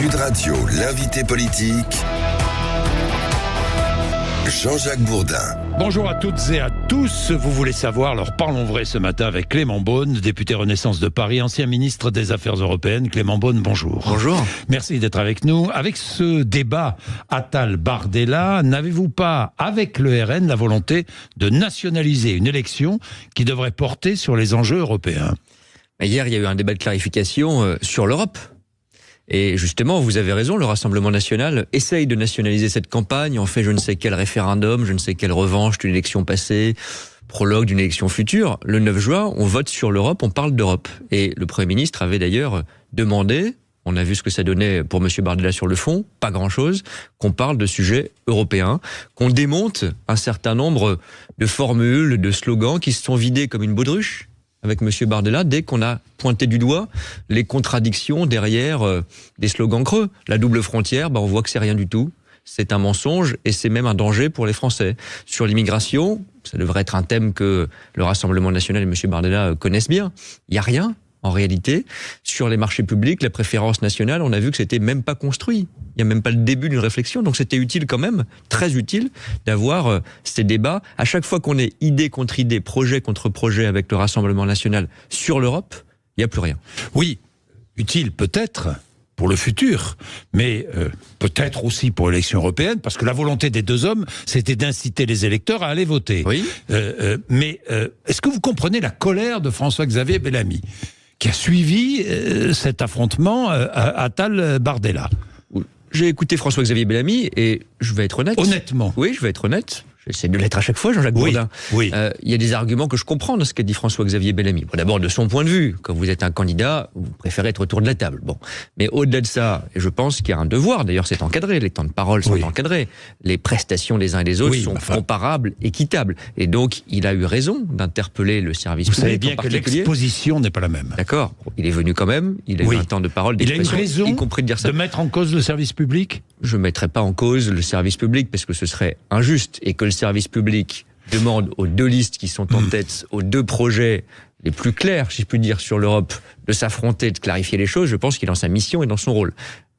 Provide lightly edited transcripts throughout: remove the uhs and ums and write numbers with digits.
Sud Radio, l'invité politique, Jean-Jacques Bourdin. Bonjour à toutes et à tous. Vous voulez savoir, alors parlons vrai ce matin avec Clément Beaune, député Renaissance de Paris, ancien ministre des Affaires européennes. Clément Beaune, bonjour. Bonjour. Merci d'être avec nous. Avec ce débat Attal-Bardella, n'avez-vous pas, avec le RN, la volonté de nationaliser une élection qui devrait porter sur les enjeux européens ? Hier, il y a eu un débat de clarification sur l'Europe. Et justement, vous avez raison, le Rassemblement national essaye de nationaliser cette campagne, en fait je ne sais quel référendum, je ne sais quelle revanche d'une élection passée, prologue d'une élection future. Le 9 juin, on vote sur l'Europe, on parle d'Europe. Et le Premier ministre avait d'ailleurs demandé, on a vu ce que ça donnait pour M. Bardella sur le fond, pas grand-chose, qu'on parle de sujets européens, qu'on démonte un certain nombre de formules, de slogans qui se sont vidés comme une baudruche avec M. Bardella, dès qu'on a pointé du doigt les contradictions derrière des slogans creux. La double frontière, on voit que c'est rien du tout. C'est un mensonge et c'est même un danger pour les Français. Sur l'immigration, ça devrait être un thème que le Rassemblement national et M. Bardella connaissent bien. Il n'y a rien, en réalité. Sur les marchés publics, la préférence nationale, on a vu que c'était même pas construit. Il n'y a même pas le début d'une réflexion. Donc c'était utile quand même, très utile, d'avoir ces débats. À chaque fois qu'on est idée contre idée, projet contre projet avec le Rassemblement national sur l'Europe, il n'y a plus rien. Oui, utile peut-être pour le futur, mais peut-être aussi pour l'élection européenne, parce que la volonté des deux hommes, c'était d'inciter les électeurs à aller voter. Oui. Mais est-ce que vous comprenez la colère de François-Xavier Bellamy, qui a suivi cet affrontement Attal-Bardella ? J'ai écouté François-Xavier Bellamy et je vais être honnête. Honnêtement. Oui, je vais être honnête. J'essaie de l'être à chaque fois, Jean-Jacques Bourdin. Oui. Il y a des arguments que je comprends dans ce qu'a dit François-Xavier Bellamy. Bon, d'abord, de son point de vue, quand vous êtes un candidat, vous préférez être autour de la table. Bon. Mais au-delà de ça, je pense qu'il y a un devoir, d'ailleurs c'est encadré, les temps de parole sont encadrés, les prestations des uns et des autres sont comparables, équitables. Et donc, il a eu raison d'interpeller le service public. Vous savez bien que l'exposition n'est pas la même. D'accord. Il est venu quand même, il a eu un temps de parole, d'expression, il a une raison y compris de dire ça. De mettre en cause le service public ? Je ne mettrai pas en cause le service public parce que ce serait injuste et que le service public demande aux deux listes qui sont en tête, aux deux projets les plus clairs, si je puis dire, sur l'Europe, de s'affronter, de clarifier les choses. Je pense qu'il est dans sa mission et dans son rôle.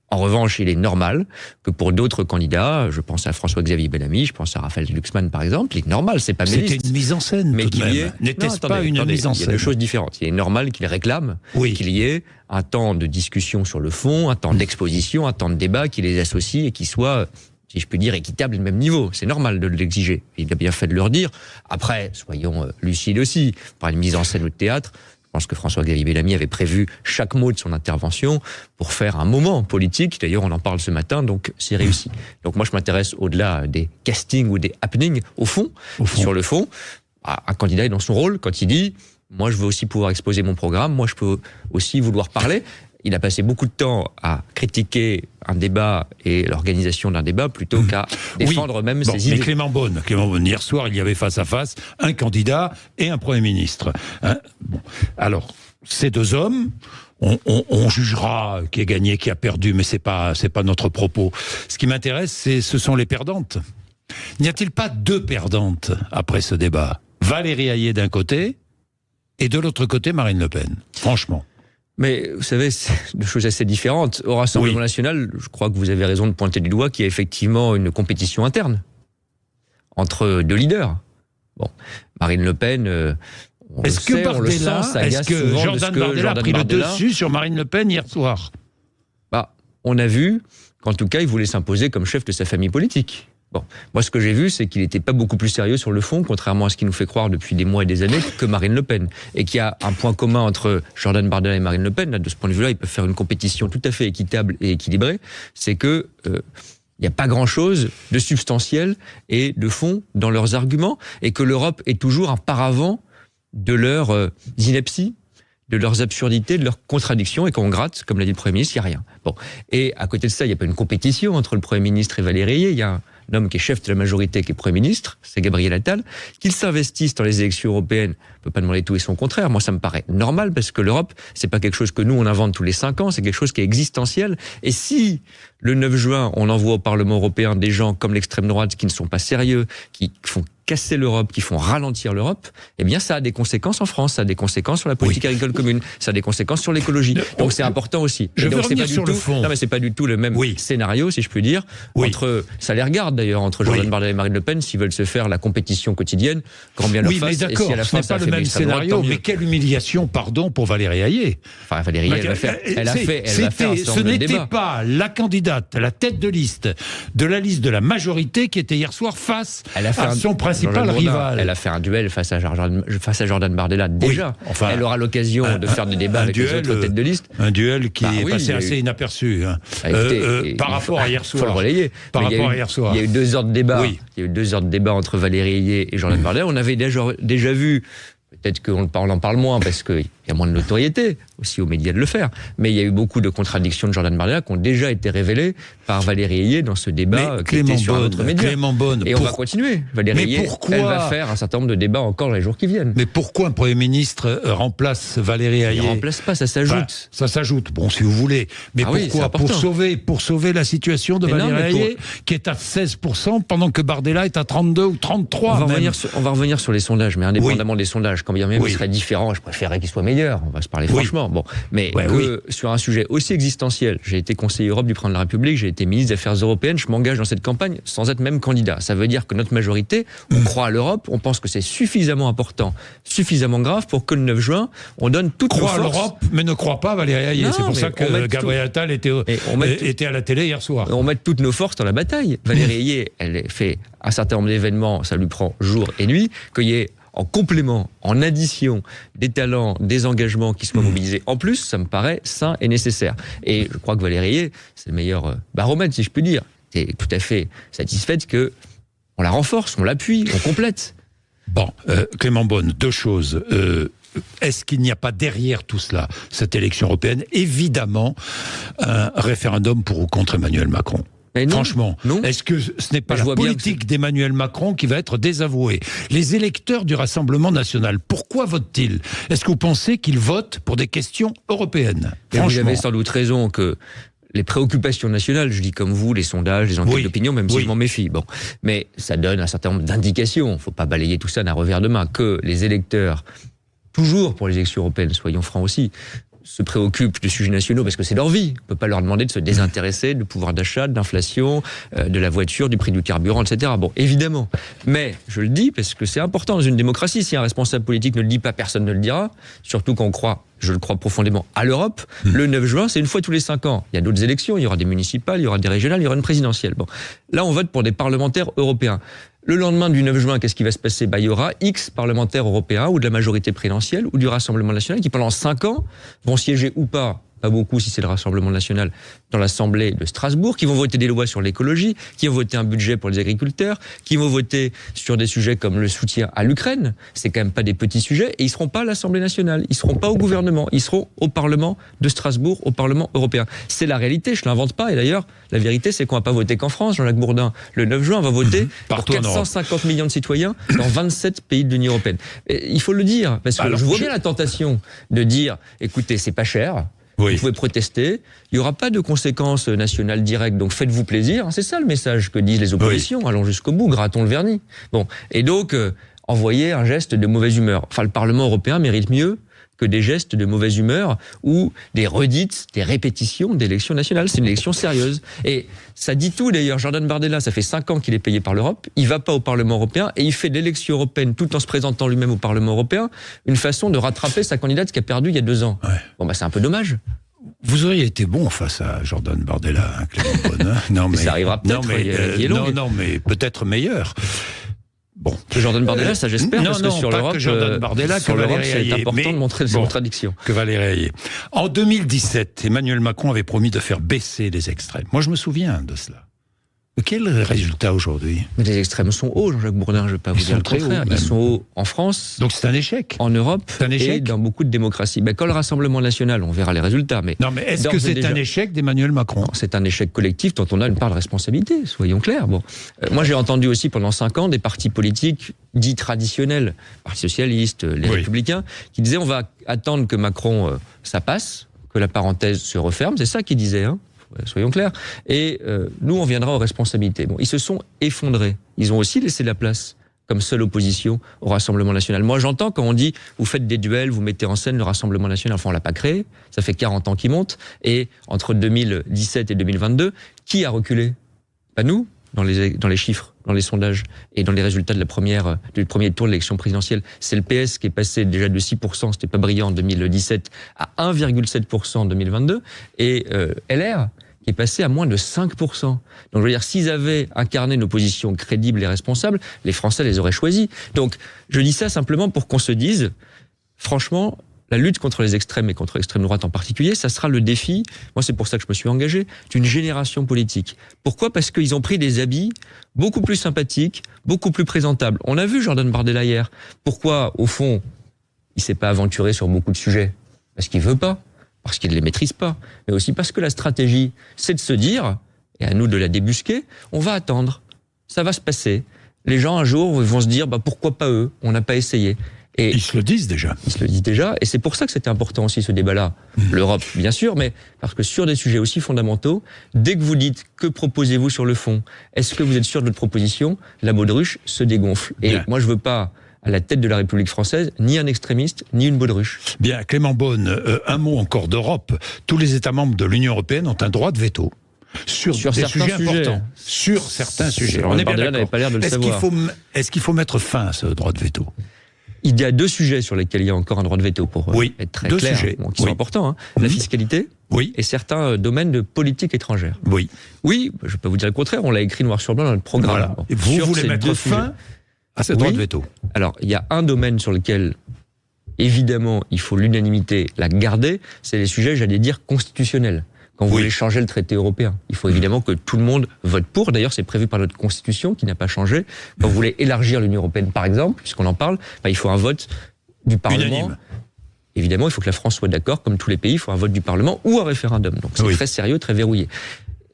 En revanche, il est normal que pour d'autres candidats, je pense à François-Xavier Bellamy, je pense à Raphaël Glucksmann par exemple, il est normal, c'est pas mes listes. C'était une mise en scène, mais tout de même. N'était-ce pas une mise en scène ? Il y a deux choses différentes. Il est normal qu'il réclame qu'il y ait un temps de discussion sur le fond, un temps d'exposition, un temps de débat qui les associe et qui soit, si je puis dire, équitable et de même niveau. C'est normal de l'exiger. Il a bien fait de leur dire. Après, soyons lucides aussi, par une mise en scène ou de théâtre. Je pense que François-Xavier Bellamy avait prévu chaque mot de son intervention pour faire un moment politique. D'ailleurs, on en parle ce matin, donc c'est réussi. Donc moi, je m'intéresse au-delà des castings ou des happenings, au fond. Sur le fond. Un candidat est dans son rôle quand il dit « moi, je veux aussi pouvoir exposer mon programme, moi, je peux aussi vouloir parler ». Il a passé beaucoup de temps à critiquer un débat et l'organisation d'un débat plutôt qu'à défendre même ses idées. Mais Clément Beaune, hier soir, il y avait face à face un candidat et un Premier ministre. Alors, ces deux hommes, on jugera qui a gagné, qui a perdu, mais c'est pas notre propos. Ce qui m'intéresse, ce sont les perdantes. N'y a-t-il pas deux perdantes après ce débat ? Valérie Hayé d'un côté et de l'autre côté Marine Le Pen, franchement. Mais vous savez, c'est deux choses assez différentes. Au Rassemblement national, je crois que vous avez raison de pointer du doigt qu'il y a effectivement une compétition interne entre deux leaders. Bon, Marine Le Pen, est-ce que Jordan Bardella a pris le dessus sur Marine Le Pen hier soir ? On a vu qu'en tout cas, il voulait s'imposer comme chef de sa famille politique. Bon, moi, ce que j'ai vu, c'est qu'il n'était pas beaucoup plus sérieux sur le fond, contrairement à ce qu'il nous fait croire depuis des mois et des années, que Marine Le Pen. Et qu'il y a un point commun entre Jordan Bardella et Marine Le Pen, là, de ce point de vue-là, ils peuvent faire une compétition tout à fait équitable et équilibrée, c'est que il n'y a pas grand-chose de substantiel et de fond dans leurs arguments, et que l'Europe est toujours un paravent de leurs inepties, de leurs absurdités, de leurs contradictions, et quand on gratte, comme l'a dit le Premier ministre, il n'y a rien. Bon. Et à côté de ça, il n'y a pas une compétition entre le Premier ministre et Valérie Hayé, il y a un homme qui est chef de la majorité, qui est Premier ministre, c'est Gabriel Attal, qu'il s'investisse dans les élections européennes, on ne peut pas demander tout et son contraire. Moi, ça me paraît normal, parce que l'Europe, c'est pas quelque chose que nous, on invente tous les 5 ans, c'est quelque chose qui est existentiel. Et si, le 9 juin, on envoie au Parlement européen des gens comme l'extrême droite qui ne sont pas sérieux, qui font casser l'Europe, qui font ralentir l'Europe, eh bien ça a des conséquences en France, ça a des conséquences sur la politique agricole commune, ça a des conséquences sur l'écologie. Donc c'est important aussi. Je veux donc, revenir sur le fond. Non mais c'est pas du tout le même scénario, si je puis dire, entre, ça les regarde d'ailleurs, entre Jordan Bardella et Marine Le Pen, s'ils veulent se faire la compétition quotidienne, quand bien leur fasse, et si à la fin ça ce n'est pas le même scénario, mais quelle humiliation, pardon, pour Valérie Hayé. Enfin, Valérie, elle va faire un certain nombre de débats. Ce n'était pas la candidate, la tête de liste de la liste de la majorité qui était hier soir face à son principal rival. Elle a fait un duel face à Jordan Bardella déjà. Enfin, elle aura l'occasion de faire des débats avec les autres têtes de liste. Un duel qui est passé assez inaperçu par rapport à hier soir. Il faut le relayer. Par rapport à hier soir. Il y a eu 2 heures de débat. Il y a eu 2 heures de débat entre Valérie Hayé et Jordan Bardella. On avait déjà vu. Peut-être qu'on en parle moins parce qu'il y a moins de notoriété aussi aux médias de le faire. Mais il y a eu beaucoup de contradictions de Jordan Bardella qui ont déjà été révélées par Valérie Hayé dans ce débat qui était sur un autre média. Et on va continuer. Valérie Hayé, elle va faire un certain nombre de débats encore dans les jours qui viennent. Mais pourquoi un Premier ministre remplace Valérie Hayé ? Il ne remplace pas, ça s'ajoute. Enfin, ça s'ajoute, bon, si vous voulez. Mais pourquoi ? Pour sauver la situation de Valérie Hayé, qui est à 16%, pendant que Bardella est à 32 ou 33. On va revenir sur les sondages, mais indépendamment des sondages, quand bien même il serait différent, je préférerais qu'il soit meilleur, on va se parler franchement. Bon, mais sur un sujet aussi existentiel, j'ai été conseiller Europe du président de la République, j'ai été ministre des Affaires européennes, je m'engage dans cette campagne sans être même candidat. Ça veut dire que notre majorité, on croit à l'Europe, on pense que c'est suffisamment important, suffisamment grave pour que le 9 juin, on donne toutes nos forces. Croit à l'Europe, mais ne croit pas à Valérie Hayé. C'est pour ça que Gabriel Attal était à la télé hier soir. On met toutes nos forces dans la bataille. Valérie Hayé, elle fait un certain nombre d'événements, ça lui prend jour et nuit, qu'il y ait en complément, en addition, des talents, des engagements qui soient mobilisés en plus, ça me paraît sain et nécessaire. Et je crois que Valérie Hayé, c'est le meilleur baromètre, si je puis dire. C'est tout à fait satisfaite que on la renforce, on l'appuie, on complète. Bon, Clément Beaune, 2 choses. Est-ce qu'il n'y a pas derrière tout cela, cette élection européenne, évidemment, un référendum pour ou contre Emmanuel Macron ? Non, franchement, est-ce que ce n'est pas la politique d'Emmanuel Macron qui va être désavouée ? Les électeurs du Rassemblement national, pourquoi votent-ils ? Est-ce que vous pensez qu'ils votent pour des questions européennes ? Vous avez sans doute raison que les préoccupations nationales, je dis comme vous, les sondages, les enquêtes d'opinion, même si je m'en méfie. Bon, mais ça donne un certain nombre d'indications. Il ne faut pas balayer tout ça d'un revers de main. Que les électeurs, toujours pour les élections européennes, soyons francs aussi, se préoccupent de sujets nationaux parce que c'est leur vie. On ne peut pas leur demander de se désintéresser du pouvoir d'achat, de l'inflation, de la voiture, du prix du carburant, etc. Bon, évidemment. Mais je le dis parce que c'est important dans une démocratie. Si un responsable politique ne le dit pas, personne ne le dira. Surtout quand on croit, je le crois profondément, à l'Europe. Le 9 juin, c'est une fois tous les 5 ans. Il y a d'autres élections, il y aura des municipales, il y aura des régionales, il y aura une présidentielle. Bon, là, on vote pour des parlementaires européens. Le lendemain du 9 juin, qu'est-ce qui va se passer ? Il y aura X parlementaires européens ou de la majorité présidentielle ou du Rassemblement national qui, pendant 5 ans, vont siéger ou pas beaucoup si c'est le Rassemblement national, dans l'Assemblée de Strasbourg, qui vont voter des lois sur l'écologie, qui vont voter un budget pour les agriculteurs, qui vont voter sur des sujets comme le soutien à l'Ukraine. C'est quand même pas des petits sujets. Et ils seront pas à l'Assemblée nationale, ils seront pas au gouvernement, ils seront au Parlement de Strasbourg, au Parlement européen. C'est la réalité, je l'invente pas. Et d'ailleurs, la vérité, c'est qu'on va pas voter qu'en France. Jean-Jacques Bourdin, le 9 juin, on va voter pour 450 millions de citoyens dans 27 pays de l'Union européenne. Et il faut le dire, parce que je vois bien la tentation de dire, écoutez, c'est pas cher. Vous pouvez protester, il n'y aura pas de conséquences nationales directes, donc faites-vous plaisir. C'est ça le message que disent les oppositions. Allons jusqu'au bout, grattons le vernis. Bon, et donc, envoyer un geste de mauvaise humeur. Enfin, le Parlement européen mérite mieux que des gestes de mauvaise humeur ou des redites, des répétitions d'élections nationales. C'est une élection sérieuse. Et ça dit tout d'ailleurs. Jordan Bardella, ça fait 5 ans qu'il est payé par l'Europe. Il ne va pas au Parlement européen et il fait de l'élection européenne tout en se présentant lui-même au Parlement européen une façon de rattraper sa candidate qui a perdu il y a 2 ans. Bon, bah c'est un peu dommage. Vous auriez été bon face à Jordan Bardella, hein, Clément Beaune. Non, mais ça arrivera peut-être. Non, mais peut-être meilleur. Bon. Jordan Bardella, ça j'espère, parce que sur l'Europe, c'est important de montrer ses contradictions. Que Valérie Hayé. En 2017, Emmanuel Macron avait promis de faire baisser les extrêmes. Moi, je me souviens de cela. Quel résultat aujourd'hui ? Mais les extrêmes sont hauts, Jean-Jacques Bourdin, je ne vais pas vous dire le contraire. Ils sont hauts en France. Donc c'est un échec. En Europe et dans beaucoup de démocraties. Quand le Rassemblement national, on verra les résultats. Mais non, mais est-ce que c'est un échec d'Emmanuel Macron ? C'est un échec collectif dont on a une part de responsabilité, soyons clairs. Bon. Moi j'ai entendu aussi pendant 5 ans des partis politiques dits traditionnels, Parti socialiste, les Républicains, qui disaient on va attendre que Macron ça passe, que la parenthèse se referme. C'est ça qu'ils disaient, hein. Soyons clairs. Et nous, on viendra aux responsabilités. Bon, ils se sont effondrés. Ils ont aussi laissé la place, comme seule opposition au Rassemblement national. Moi, j'entends quand on dit, vous faites des duels, vous mettez en scène le Rassemblement national. Enfin, on l'a pas créé. Ça fait 40 ans qu'il monte. Et entre 2017 et 2022, qui a reculé? Pas nous, dans les chiffres, dans les sondages et dans les résultats du premier tour de l'élection présidentielle. C'est le PS qui est passé déjà de 6%, c'était pas brillant en 2017, à 1,7% en 2022. Et LR, qui est passé à moins de 5%. Donc je veux dire, s'ils avaient incarné une opposition crédible et responsable, les Français les auraient choisis. Donc je dis ça simplement pour qu'on se dise, franchement, la lutte contre les extrêmes et contre l'extrême droite en particulier, ça sera le défi, moi c'est pour ça que je me suis engagé, d'une génération politique. Pourquoi ? Parce qu'ils ont pris des habits beaucoup plus sympathiques, beaucoup plus présentables. On a vu Jordan Bardella hier. Pourquoi, au fond, il s'est pas aventuré sur beaucoup de sujets ? Parce qu'il veut pas. Parce qu'il ne les maîtrise pas, mais aussi parce que la stratégie, c'est de se dire, et à nous de la débusquer, on va attendre, ça va se passer. Les gens, un jour, vont se dire, pourquoi pas eux, on n'a pas essayé. Et ils se le disent déjà. Ils se le disent déjà, et c'est pour ça que c'était important aussi ce débat-là. L'Europe, bien sûr, mais parce que sur des sujets aussi fondamentaux, dès que vous dites que proposez-vous sur le fond, est-ce que vous êtes sûr de votre proposition, la baudruche se dégonfle. Et moi, je veux pas à la tête de la République française, ni un extrémiste, ni une baudruche. Bien, Clément Beaune, un mot encore d'Europe. Tous les États membres de l'Union européenne ont un droit de veto. Sur des sujets importants. Sur certains sujets. On est bien d'accord. Pas l'air de le savoir. Est-ce qu'il faut mettre fin à ce droit de veto ? Il y a 2 sujets sur lesquels il y a encore un droit de veto, pour être très clair, qui sont importants. La fiscalité et certains domaines de politique étrangère. Oui, je peux vous dire le contraire, on l'a écrit noir sur blanc dans notre programme. Voilà. Et vous voulez mettre fin à ce droit de veto ? Alors, il y a un domaine sur lequel, évidemment, il faut l'unanimité la garder, c'est les sujets, j'allais dire, constitutionnels. Quand vous voulez changer le traité européen, il faut évidemment que tout le monde vote pour. D'ailleurs, c'est prévu par notre Constitution, qui n'a pas changé. Quand vous voulez élargir l'Union européenne, par exemple, puisqu'on en parle, il faut un vote du Parlement. Unanime. Évidemment, il faut que la France soit d'accord, comme tous les pays, il faut un vote du Parlement ou un référendum. Donc c'est très sérieux, très verrouillé.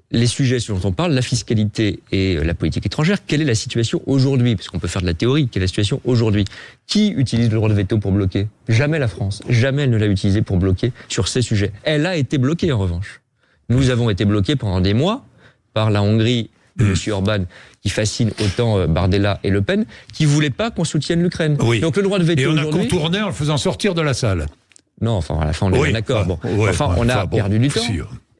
Les sujets dont on parle, la fiscalité et la politique étrangère, quelle est la situation aujourd'hui ? Parce qu'on peut faire de la théorie, quelle est la situation aujourd'hui ? Qui utilise le droit de veto pour bloquer ? Jamais la France. Jamais elle ne l'a utilisé pour bloquer sur ces sujets. Elle a été bloquée en revanche. Nous avons été bloqués pendant des mois par la Hongrie de M. Orban, qui fascine autant Bardella et Le Pen, qui ne voulaient pas qu'on soutienne l'Ukraine. Donc le droit de veto et on a aujourd'hui... contourné en le faisant sortir de la salle. Non, enfin, à la fin, on est bien d'accord. On a perdu du temps.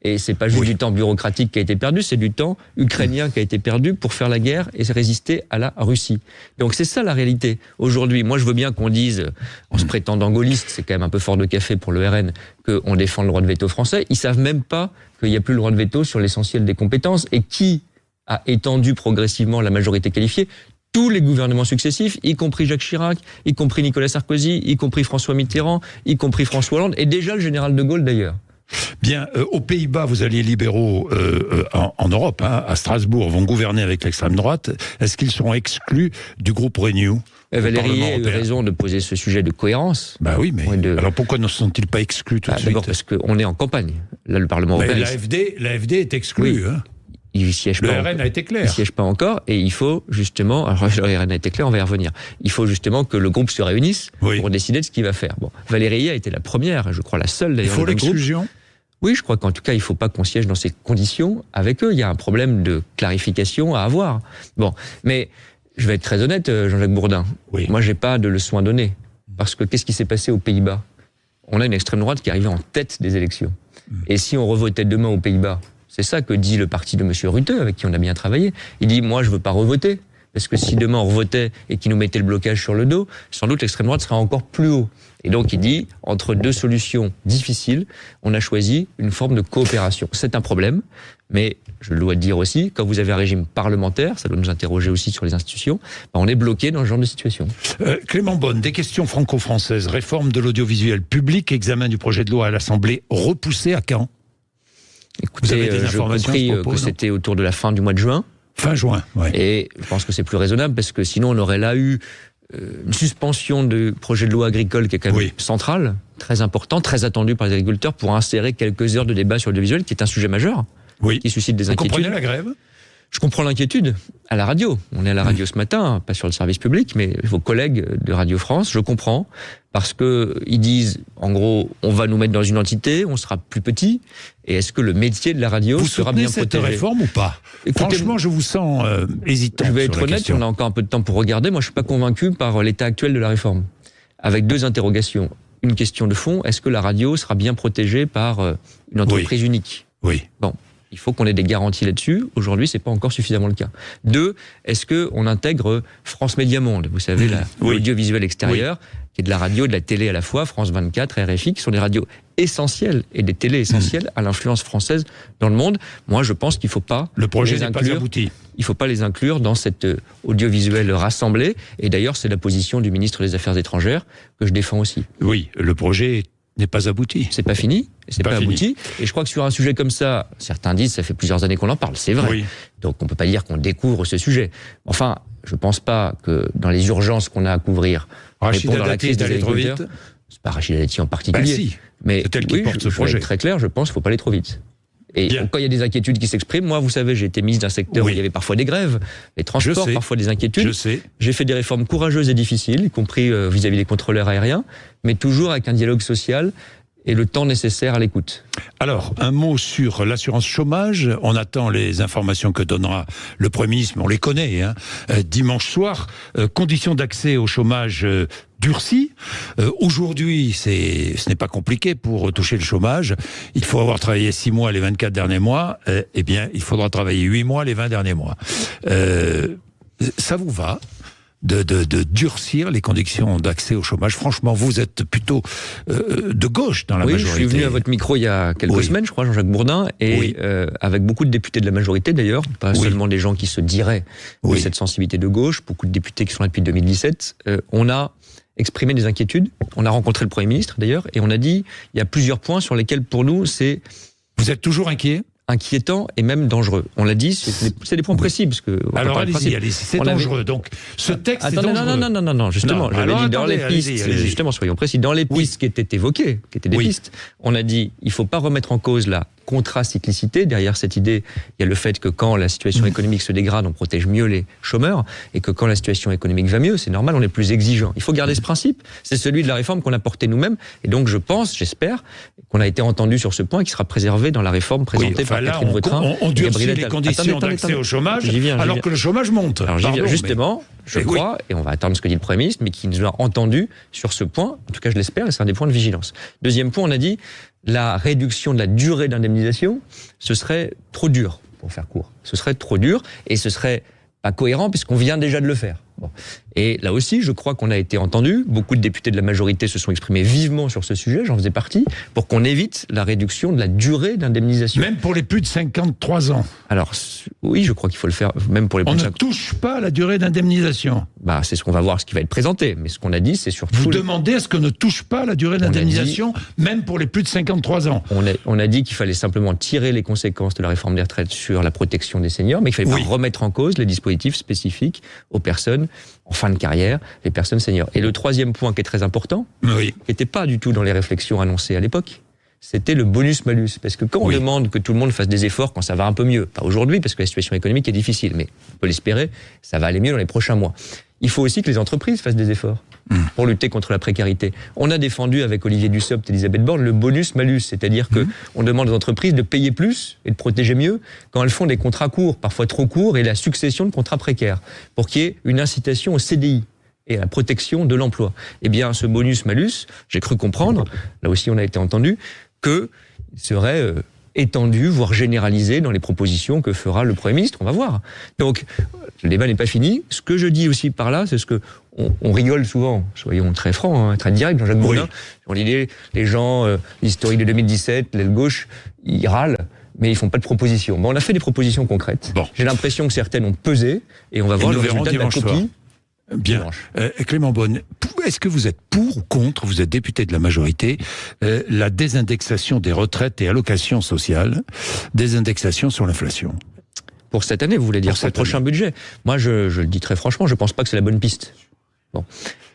Et c'est pas juste du temps bureaucratique qui a été perdu, c'est du temps ukrainien qui a été perdu pour faire la guerre et résister à la Russie. Donc c'est ça la réalité. Aujourd'hui, moi je veux bien qu'on dise, en se prétendant gaulliste, c'est quand même un peu fort de café pour le RN, qu'on défend le droit de veto français. Ils savent même pas qu'il n'y a plus le droit de veto sur l'essentiel des compétences. Et qui a étendu progressivement la majorité qualifiée ? Tous les gouvernements successifs, y compris Jacques Chirac, y compris Nicolas Sarkozy, y compris François Mitterrand, y compris François Hollande, et déjà le général de Gaulle d'ailleurs. Bien, aux Pays-Bas, vous alliez libéraux en Europe, à Strasbourg, vont gouverner avec l'extrême droite. Est-ce qu'ils seront exclus du groupe Renew ? Valérie a eu raison de poser ce sujet de cohérence. Oui, mais alors pourquoi ne sont-ils pas exclus tout de suite ? D'abord parce qu'on est en campagne. Là, le Parlement européen... L'AFD est exclu. Il siège pas. Le RN a été clair. Il siège pas encore, et il faut justement. Alors le RN a été clair, on va y revenir. Il faut justement que le groupe se réunisse pour décider de ce qu'il va faire. Bon, Valérie a été la première, je crois la seule d'ailleurs. Il faut l'exclusion. Oui, je crois qu'en tout cas, il ne faut pas qu'on siège dans ces conditions avec eux. Il y a un problème de clarification à avoir. Bon, mais je vais être très honnête, Jean-Jacques Bourdin. Moi, j'ai pas de leçon à donner, parce que qu'est-ce qui s'est passé aux Pays-Bas ? On a une extrême droite qui est arrivée en tête des élections. Et si on revotait demain aux Pays-Bas, c'est ça que dit le parti de M. Rutte, avec qui on a bien travaillé. Il dit, moi, je veux pas revoter. Parce que si demain on revotait et qu'il nous mettait le blocage sur le dos, sans doute l'extrême droite serait encore plus haut. Et donc il dit, entre 2 solutions difficiles, on a choisi une forme de coopération. C'est un problème, mais je dois dire aussi, quand vous avez un régime parlementaire, ça doit nous interroger aussi sur les institutions, on est bloqué dans ce genre de situation. Clément Beaune, des questions franco-françaises. Réforme de l'audiovisuel public, examen du projet de loi à l'Assemblée, repoussé à quand ? Écoutez, vous avez des informations je compris que c'était autour de la fin du mois de juin. Fin juin, oui. Et je pense que c'est plus raisonnable, parce que sinon on aurait là eu une suspension du projet de loi agricole qui est quand même central, très important, très attendu par les agriculteurs, pour insérer quelques heures de débat sur l'audiovisuel, qui est un sujet majeur, qui suscite des inquiétudes. Vous comprenez la grève ? Je comprends l'inquiétude à la radio. On est à la radio ce matin, pas sur le service public, mais vos collègues de Radio France, je comprends, parce que ils disent, en gros, on va nous mettre dans une entité, on sera plus petit, et est-ce que le métier de la radio sera bien protégé ? Vous soutenez cette réforme ou pas ? Écoutez, franchement, je vous sens hésitant. Je vais sur être la honnête, question. on a encore un peu de temps pour regarder. Moi, je suis pas convaincu par l'état actuel de la réforme. Avec deux interrogations. Une question de fond, est-ce que la radio sera bien protégée par une entreprise unique ? Oui. Bon, il faut qu'on ait des garanties là-dessus. Aujourd'hui, c'est pas encore suffisamment le cas. Deux, est-ce que on intègre France Média Monde ? Vous savez, l'audiovisuel extérieur, qui est de la radio, de la télé à la fois, France 24, RFI, qui sont des radios essentielles et des télés essentielles à l'influence française dans le monde. Moi, je pense qu'il faut pas le projet les n'est pas inclure. abouti. Il faut pas les inclure dans cet audiovisuel rassemblé. Et d'ailleurs, c'est la position du ministre des Affaires étrangères que je défends aussi. Oui, le projet n'est pas abouti. C'est pas fini, c'est pas fini. abouti. Et je crois que sur un sujet comme ça, certains disent ça fait plusieurs années qu'on en parle, c'est vrai. Oui. Donc on peut pas dire qu'on découvre ce sujet. Enfin, je pense pas que dans les urgences qu'on a à couvrir, Rachida répondre à la Dati crise des d'aller trop agriculteurs, vite. c'est pas Rachida Dati en particulier. Si. Mais C'est elle qui porte ce je vais projet. être très clair, je pense qu'il faut pas aller trop vite. Et Bien. quand il y a des inquiétudes qui s'expriment, moi, vous savez, j'ai été ministre d'un secteur où il y avait parfois des grèves, les transports, sais. parfois des inquiétudes. Je sais. J'ai fait des réformes courageuses et difficiles, y compris vis-à-vis des contrôleurs aériens, mais toujours avec un dialogue social et le temps nécessaire à l'écoute. Alors, un mot sur l'assurance chômage. On attend les informations que donnera le Premier ministre, mais on les connaît, dimanche soir. Conditions d'accès au chômage durcies. Aujourd'hui, ce n'est pas compliqué pour toucher le chômage. Il faut avoir travaillé 6 mois les 24 derniers mois. Eh bien, il faudra travailler 8 mois les 20 derniers mois. Ça vous va ? De durcir les conditions d'accès au chômage. Franchement, vous êtes plutôt de gauche dans la majorité. Oui, je suis venu à votre micro il y a quelques semaines, je crois, Jean-Jacques Bourdin, et avec beaucoup de députés de la majorité d'ailleurs, pas seulement des gens qui se diraient de cette sensibilité de gauche, beaucoup de députés qui sont là depuis 2017, on a exprimé des inquiétudes, on a rencontré le Premier ministre d'ailleurs, et on a dit, il y a plusieurs points sur lesquels pour nous c'est... Vous êtes toujours inquiet ? Inquiétant et même dangereux. On l'a dit, c'est des points précis. Parce que alors allez-y, c'est dangereux. Donc, ce texte est dangereux. Non, justement, j'avais dit dans les pistes, justement, soyons précis, dans les pistes qui étaient évoquées, qui étaient des pistes, on a dit, il ne faut pas remettre en cause la contracyclicité. Derrière cette idée, il y a le fait que quand la situation économique se dégrade, on protège mieux les chômeurs, et que quand la situation économique va mieux, c'est normal, on est plus exigeant. Il faut garder ce principe. C'est celui de la réforme qu'on a porté nous-mêmes, et donc je pense, j'espère, qu'on a été entendu sur ce point, qui sera préservé dans la réforme présentée par Catherine Vautrin. On durcit les conditions d'accès au chômage, alors que le chômage monte. Alors justement, je crois, et on va attendre ce que dit le Premier ministre, mais qui nous a entendu sur ce point, en tout cas je l'espère, et c'est un des points de vigilance. Deuxième point, on a dit, la réduction de la durée d'indemnisation, ce serait trop dur, pour faire court. Ce serait trop dur, et ce serait pas cohérent, puisqu'on vient déjà de le faire. Bon. Et là aussi, je crois qu'on a été entendu. Beaucoup de députés de la majorité se sont exprimés vivement sur ce sujet, j'en faisais partie, pour qu'on évite la réduction de la durée d'indemnisation. Même pour les plus de 53 ans. Alors, oui, je crois qu'il faut le faire, même pour les plus de 53 ans. On ne touche pas à la durée d'indemnisation. Bah, c'est ce qu'on va voir, ce qui va être présenté. Mais ce qu'on a dit, c'est surtout... Vous demandez à ce qu'on ne touche pas à la durée d'indemnisation, même pour les plus de 53 ans. On a dit qu'il fallait simplement tirer les conséquences de la réforme des retraites sur la protection des seniors, mais qu'il fallait pas remettre en cause les dispositifs spécifiques aux personnes en fin de carrière, les personnes seniors. Et le troisième point qui est très important, qui n'était pas du tout dans les réflexions annoncées à l'époque, c'était le bonus-malus. Parce que quand on demande que tout le monde fasse des efforts quand ça va un peu mieux, pas aujourd'hui parce que la situation économique est difficile, mais on peut l'espérer, ça va aller mieux dans les prochains mois. Il faut aussi que les entreprises fassent des efforts pour lutter contre la précarité. On a défendu avec Olivier Dussopt et Elisabeth Borne le bonus-malus, c'est-à-dire que on demande aux entreprises de payer plus et de protéger mieux quand elles font des contrats courts, parfois trop courts, et la succession de contrats précaires, pour qu'il y ait une incitation au CDI et à la protection de l'emploi. Eh bien, ce bonus-malus, j'ai cru comprendre, là aussi on a été entendu, qu'il serait étendu, voire généralisé dans les propositions que fera le Premier ministre. On va voir. Donc, le débat n'est pas fini. Ce que je dis aussi par là, c'est ce que on rigole souvent, soyons très francs, très directs, Jean-Jacques Bourdin. On dit les gens, l'historique de 2017, l'aile gauche, ils râlent, mais ils font pas de propositions. Bon, on a fait des propositions concrètes. Bon. J'ai l'impression que certaines ont pesé, et on va voir le résultat de la copie. Bien. Clément Beaune, est-ce que vous êtes pour ou contre, vous êtes député de la majorité, la désindexation des retraites et allocations sociales, désindexation sur l'inflation? Pour cette année, vous voulez dire, pour le prochain budget? Moi, je le dis très franchement, je pense pas que c'est la bonne piste. Bon.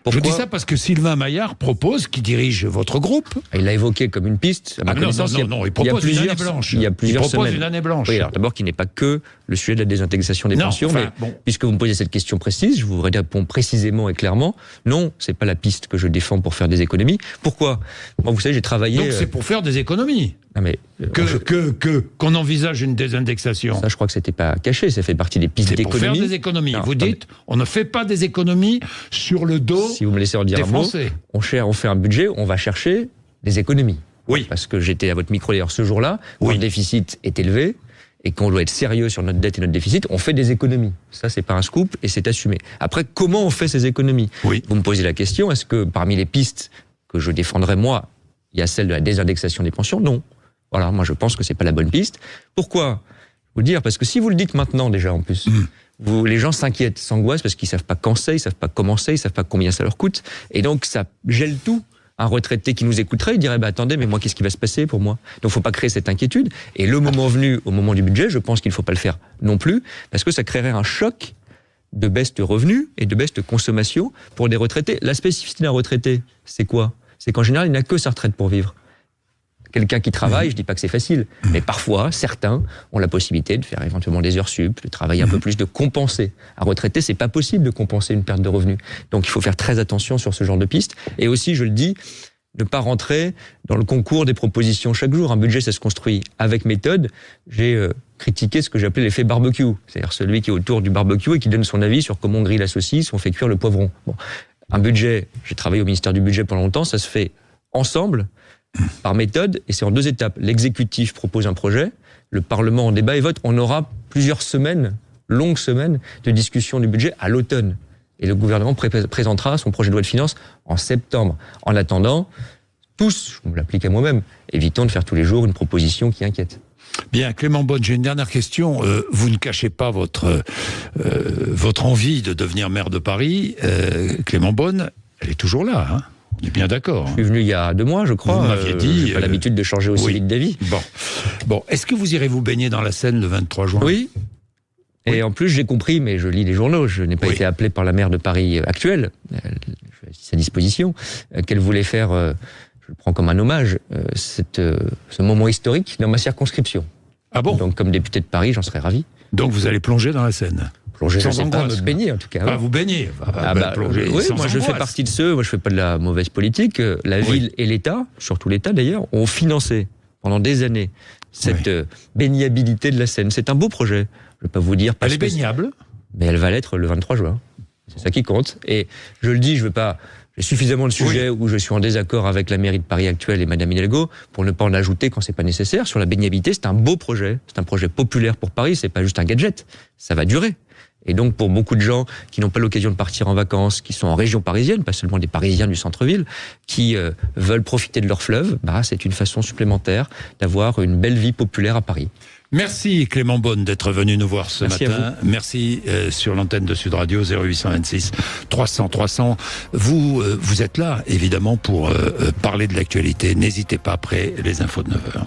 Pourquoi? Je dis ça parce que Sylvain Maillard propose, qui dirige votre groupe. Il l'a évoqué comme une piste. À ma connaissance, il propose une année blanche. Il y a plusieurs semaines. Une année blanche. Oui, alors d'abord, qui n'est pas que le sujet de la désindexation des pensions, mais puisque vous me posez cette question précise, je vous réponds précisément et clairement. Non, c'est pas la piste que je défends pour faire des économies. Pourquoi? Moi, vous savez, j'ai travaillé. Donc c'est pour faire des économies. Non, mais qu'on envisage une désindexation. Ça, je crois que c'était pas caché. Ça fait partie des pistes d'économie. C'est pour faire des économies. Vous dites, on ne fait pas des économies sur le dos. Si vous me laissez en dire un mot, on fait un budget, on va chercher des économies. Oui. Parce que j'étais à votre micro d'ailleurs ce jour-là, quand le déficit est élevé et qu'on doit être sérieux sur notre dette et notre déficit, on fait des économies. Ça, c'est pas un scoop et c'est assumé. Après, comment on fait ces économies? Vous me posez la question, est-ce que parmi les pistes que je défendrai moi, il y a celle de la désindexation des pensions? Non. Voilà, moi je pense que c'est pas la bonne piste. Pourquoi? Vous dire, parce que si vous le dites maintenant déjà en plus, les gens s'inquiètent, s'angoissent parce qu'ils savent pas quand c'est, ils savent pas comment c'est, ils savent pas combien ça leur coûte, et donc ça gèle tout. Un retraité qui nous écouterait, il dirait attendez, mais moi qu'est-ce qui va se passer pour moi? Donc faut pas créer cette inquiétude. Et le moment venu, au moment du budget, je pense qu'il faut pas le faire non plus, parce que ça créerait un choc de baisse de revenus et de baisse de consommation pour des retraités. La spécificité d'un retraité, c'est quoi? C'est qu'en général, il n'a que sa retraite pour vivre. Quelqu'un qui travaille, je dis pas que c'est facile, mais parfois, certains ont la possibilité de faire éventuellement des heures sup, de travailler un peu plus, de compenser. Un retraité, c'est pas possible de compenser une perte de revenus. Donc il faut faire très attention sur ce genre de pistes. Et aussi, je le dis, ne pas rentrer dans le concours des propositions chaque jour. Un budget, ça se construit avec méthode. J'ai critiqué ce que j'appelais l'effet barbecue. C'est-à-dire celui qui est autour du barbecue et qui donne son avis sur comment on grille la saucisse, on fait cuire le poivron. Bon. Un budget, j'ai travaillé au ministère du budget pendant longtemps, ça se fait ensemble, par méthode, et c'est en 2 étapes. L'exécutif propose un projet, le Parlement en débat et vote. On aura plusieurs semaines, longues semaines, de discussion du budget à l'automne. Et le gouvernement présentera son projet de loi de finances en septembre. En attendant, tous, je me l'applique à moi-même, évitons de faire tous les jours une proposition qui inquiète. Bien, Clément Beaune, j'ai une dernière question. Vous ne cachez pas votre envie de devenir maire de Paris. Clément Beaune, elle est toujours là, hein? On est bien d'accord. Je suis venu il y a 2 mois, je crois. Vous m'aviez dit. J'ai pas l'habitude de changer aussi vite d'avis. Bon. Est-ce que vous irez vous baigner dans la Seine le 23 juin? Oui. Et en plus, j'ai compris, mais je lis les journaux, je n'ai pas été appelé par la maire de Paris actuelle, je suis à sa disposition, qu'elle voulait faire, je le prends comme un hommage, ce moment historique dans ma circonscription. Ah bon? Donc, comme député de Paris, j'en serais ravi. Donc, vous allez plonger dans la Seine? Plonger, je ne sais pas, me baigner en tout cas. Ah, vous baignez? Plonger oui, moi je fais partie de ceux, moi je fais pas de la mauvaise politique. La ville et l'État, surtout l'État d'ailleurs, ont financé pendant des années cette baignabilité de la Seine. C'est un beau projet. Je ne vais pas vous dire. Elle est baignable? Mais elle va l'être le 23 juin. C'est ça qui compte. Et je le dis, je veux pas. J'ai suffisamment de sujets où je suis en désaccord avec la mairie de Paris actuelle et Madame Hidalgo pour ne pas en ajouter quand c'est pas nécessaire. Sur la baignabilité, c'est un beau projet. C'est un projet populaire pour Paris. C'est pas juste un gadget. Ça va durer. Et donc, pour beaucoup de gens qui n'ont pas l'occasion de partir en vacances, qui sont en région parisienne, pas seulement des Parisiens du centre-ville, qui veulent profiter de leur fleuve, c'est une façon supplémentaire d'avoir une belle vie populaire à Paris. Merci Clément Beaune d'être venu nous voir ce matin. Merci sur l'antenne de Sud Radio 0826 300 300. Vous êtes là évidemment pour parler de l'actualité. N'hésitez pas après les infos de 9h.